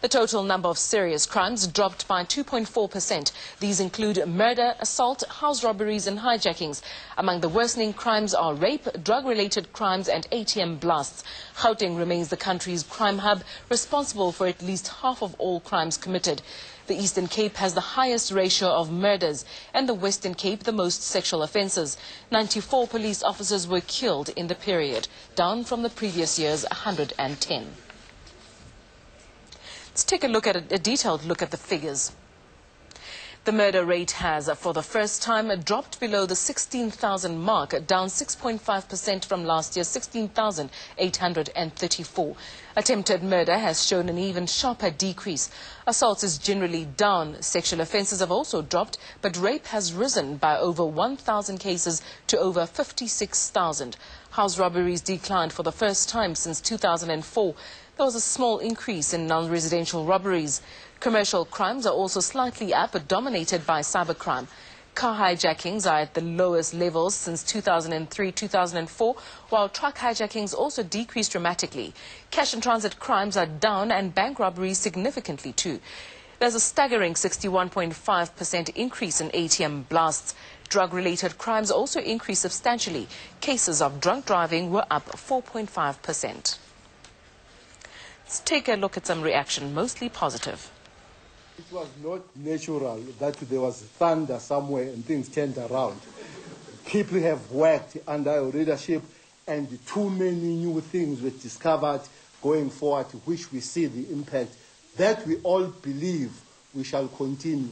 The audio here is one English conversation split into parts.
The total number of serious crimes dropped by 2.4%. These include murder, assault, house robberies and hijackings. Among the worsening crimes are rape, drug-related crimes and ATM blasts. Gauteng remains the country's crime hub, responsible for at least half of all crimes committed. The Eastern Cape has the highest ratio of murders and the Western Cape the most sexual offences. 94 police officers were killed in the period, down from the previous year's 110. Let's take a detailed look at the figures. The murder rate has, for the first time, dropped below the 16,000 mark, down 6.5% from last year's 16,834. Attempted murder has shown an even sharper decrease. Assaults is generally down. Sexual offences have also dropped, but rape has risen by over 1,000 cases to over 56,000. House robberies declined for the first time since 2004. There was a small increase in non-residential robberies. Commercial crimes are also slightly up, but dominated by cybercrime. Car hijackings are at the lowest levels since 2003-2004, while truck hijackings also decreased dramatically. Cash and transit crimes are down and bank robberies significantly too. There's a staggering 61.5% increase in ATM blasts. Drug-related crimes also increased substantially. Cases of drunk driving were up 4.5%. Let's take a look at some reaction, mostly positive. It was not natural that there was thunder somewhere and things turned around. People have worked under our leadership and too many new things were discovered going forward, which we see the impact that we all believe we shall continue.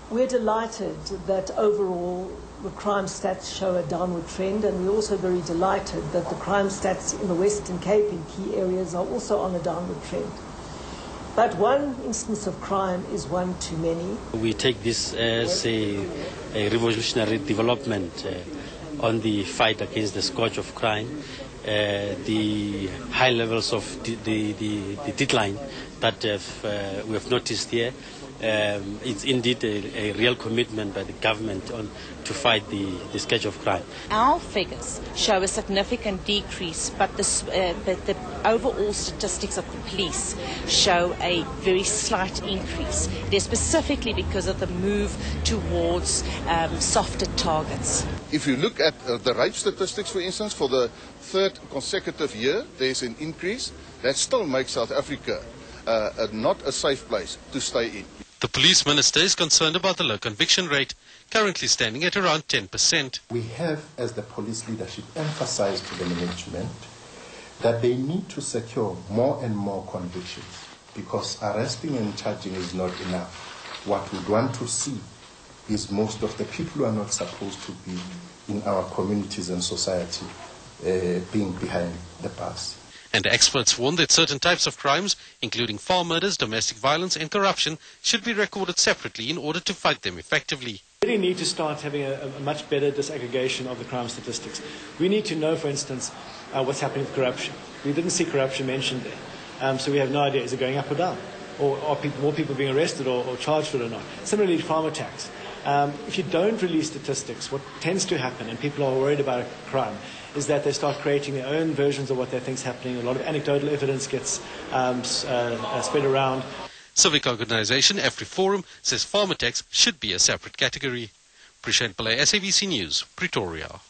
We're delighted that overall the crime stats show a downward trend, and we're also very delighted that the crime stats in the Western Cape in key areas are also on a downward trend. But one instance of crime is one too many. We take this as a revolutionary development on the fight against the scourge of crime. The high levels of the decline that we have noticed here, it's indeed a real commitment by the government to fight the scourge of crime. Our figures show a significant decrease, but the overall statistics of the police show a very slight increase. They're specifically because of the move towards softer targets. If you look at the rape statistics, for instance, for the third consecutive year, there's an increase. That still makes South Africa not a safe place to stay in. The police minister is concerned about the low conviction rate, currently standing at around 10%. We have, as the police leadership, emphasized to the management that they need to secure more and more convictions, because arresting and charging is not enough. What we want to see is most of the people who are not supposed to be in our communities and society being behind the bars. And experts warn that certain types of crimes, including farm murders, domestic violence and corruption, should be recorded separately in order to fight them effectively. We really need to start having a much better disaggregation of the crime statistics. We need to know, for instance, what's happening with corruption. We didn't see corruption mentioned there, so we have no idea, is it going up or down? Or are more people being arrested or charged for it or not? Similarly, farm attacks. If you don't release statistics, what tends to happen, and people are worried about crime, is that they start creating their own versions of what they think is happening. A lot of anecdotal evidence gets spread around. Civic organisation AfriForum says farm attacks should be a separate category. Prashant Pillay, SABC News, Pretoria.